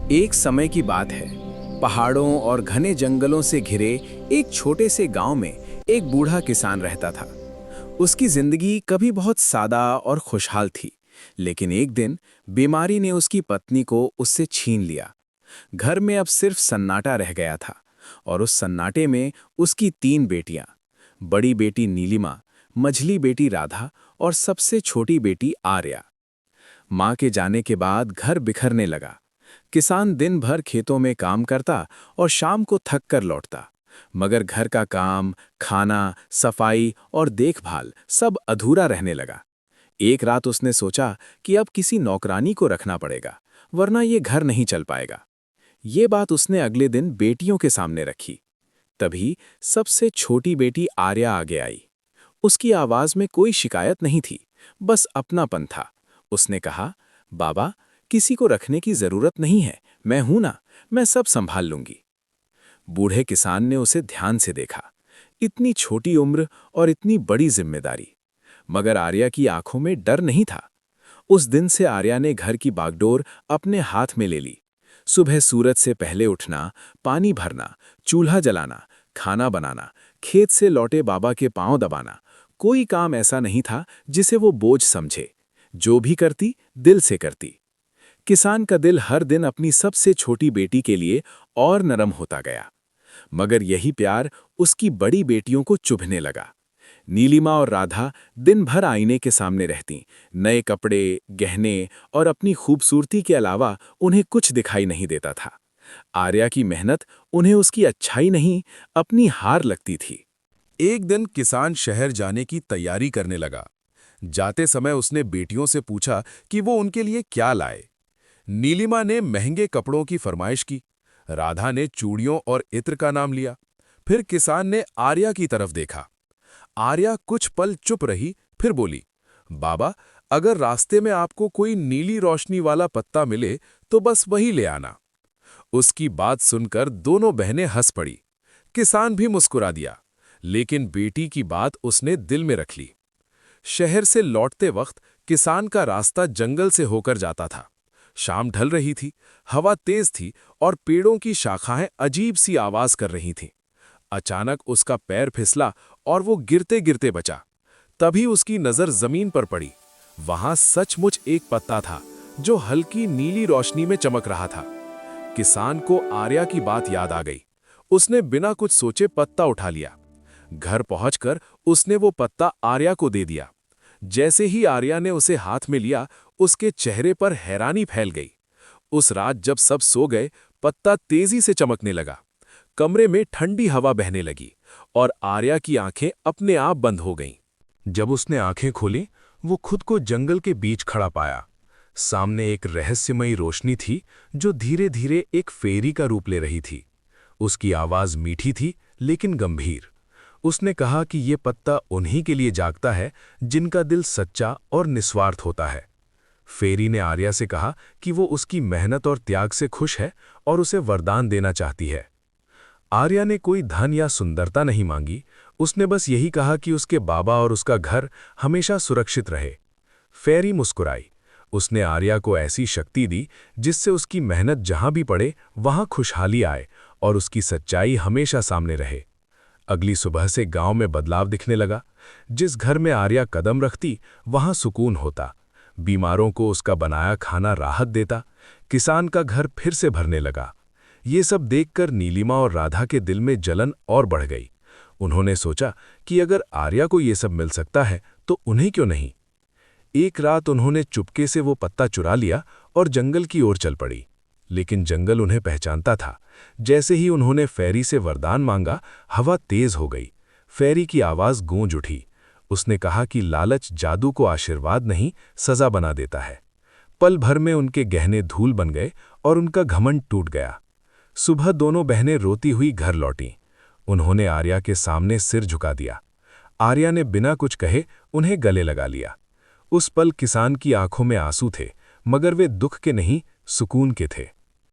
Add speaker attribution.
Speaker 1: एक समय की बात है। पहाड़ों और घने जंगलों से घिरे एक छोटे से गांव में एक बूढ़ा किसान रहता था। उसकी जिंदगी कभी बहुत सादा और खुशहाल थी, लेकिन एक दिन बीमारी ने उसकी पत्नी को उससे छीन लिया। घर में अब सिर्फ सन्नाटा रह गया था, और उस सन्नाटे में उसकी 3 बेटियां, बड़ी बेटी नीलिमा, मझली बेटी राधा और सबसे छोटी बेटी आर्या। माँ के जाने के बाद घर बिखरने लगा। किसान दिन भर खेतों में काम करता और शाम को थक कर लौटता, मगर घर का काम, खाना, सफाई और देखभाल सब अधूरा रहने लगा। एक रात उसने सोचा कि अब किसी नौकरानी को रखना पड़ेगा, वरना ये घर नहीं चल पाएगा। ये बात उसने अगले दिन बेटियों के सामने रखी। तभी सबसे छोटी बेटी आर्या आगे आई। उसकी आवाज में कोई शिकायत नहीं थी, बस अपनापन था। उसने कहा, बाबा, किसी को रखने की जरूरत नहीं है, मैं हूं ना, मैं सब संभाल लूंगी। बूढ़े किसान ने उसे ध्यान से देखा। इतनी छोटी उम्र और इतनी बड़ी जिम्मेदारी, मगर आर्या की आंखों में डर नहीं था। उस दिन से आर्या ने घर की बागडोर अपने हाथ में ले ली। सुबह सूरज से पहले उठना, पानी भरना, चूल्हा जलाना, खाना बनाना, खेत से लौटे बाबा के पांव दबाना, कोई काम ऐसा नहीं था जिसे वो बोझ समझे। जो भी करती, दिल से करती। किसान का दिल हर दिन अपनी सबसे छोटी बेटी के लिए और नरम होता गया, मगर यही प्यार उसकी बड़ी बेटियों को चुभने लगा। नीलिमा और राधा दिन भर आईने के सामने रहतीं। नए कपड़े, गहने और अपनी खूबसूरती के अलावा उन्हें कुछ दिखाई नहीं देता था। आर्या की मेहनत उन्हें उसकी अच्छाई नहीं, अपनी हार लगती थी।
Speaker 2: एक दिन किसान शहर जाने की तैयारी करने लगा। जाते समय उसने बेटियों से पूछा कि वो उनके लिए क्या लाए। नीलिमा ने महंगे कपड़ों की फरमाइश की, राधा ने चूड़ियों और इत्र का नाम लिया। फिर किसान ने आर्या की तरफ देखा। आर्या कुछ पल चुप रही, फिर बोली, बाबा, अगर रास्ते में आपको कोई नीली रोशनी वाला पत्ता मिले तो बस वही ले आना। उसकी बात सुनकर दोनों बहनें हंस पड़ी। किसान भी मुस्कुरा दिया, लेकिन बेटी की बात उसने दिल में रख ली। शहर से लौटते वक्त किसान का रास्ता जंगल से होकर जाता था। शाम ढल रही थी, हवा तेज थी और पेड़ों की शाखाएं अजीब सी आवाज कर रही थीं। अचानक उसका पैर फिसला और वो गिरते गिरते बचा। तभी उसकी नजर जमीन पर पड़ी। वहां सचमुच एक पत्ता था जो हल्की नीली रोशनी में चमक रहा था। किसान को आर्या की बात याद आ गई। उसने बिना कुछ सोचे पत्ता उठा लिया। घर पहुंचकर उसने वो पत्ता आर्या को दे दिया। जैसे ही आर्या ने उसे हाथ में लिया, उसके चेहरे पर हैरानी फैल गई। उस रात जब सब सो गए, पत्ता तेजी से चमकने लगा। कमरे में ठंडी हवा बहने लगी और आर्या की आंखें अपने आप बंद हो गईं। जब उसने आंखें खोली, वो खुद को जंगल के बीच खड़ा पाया। सामने एक रहस्यमयी रोशनी थी जो धीरे धीरे एक फेरी का रूप ले रही थी। उसकी आवाज मीठी थी लेकिन गंभीर। उसने कहा कि ये पत्ता उन्हीं के लिए जागता है जिनका दिल सच्चा और निस्वार्थ होता है। फेरी ने आर्या से कहा कि वो उसकी मेहनत और त्याग से खुश है और उसे वरदान देना चाहती है। आर्या ने कोई धन या सुंदरता नहीं मांगी, उसने बस यही कहा कि उसके बाबा और उसका घर हमेशा सुरक्षित रहे। फेरी मुस्कुराई। उसने आर्या को ऐसी शक्ति दी जिससे उसकी मेहनत जहां भी पड़े वहां खुशहाली आए और उसकी सच्चाई हमेशा सामने रहे। अगली सुबह से गांव में बदलाव दिखने लगा। जिस घर में आर्या कदम रखती वहां सुकून होता। बीमारों को उसका बनाया खाना राहत देता। किसान का घर फिर से भरने लगा। ये सब देखकर नीलिमा और राधा के दिल में जलन और बढ़ गई। उन्होंने सोचा कि अगर आर्या को ये सब मिल सकता है तो उन्हें क्यों नहीं। एक रात उन्होंने चुपके से वो पत्ता चुरा लिया और जंगल की ओर चल पड़ी। लेकिन जंगल उन्हें पहचानता था। जैसे ही उन्होंने फेरी से वरदान मांगा, हवा तेज हो गई। फेरी की आवाज गूंज उठी। उसने कहा कि लालच जादू को आशीर्वाद नहीं, सजा बना देता है। पल भर में उनके गहने धूल बन गए और उनका घमंड टूट गया। सुबह दोनों बहनें रोती हुई घर लौटीं। उन्होंने आर्या के सामने सिर झुका दिया। आर्या ने बिना कुछ कहे उन्हें गले लगा लिया। उस पल किसान की आंखों में आंसू थे, मगर वे दुख के नहीं, सुकून के थे।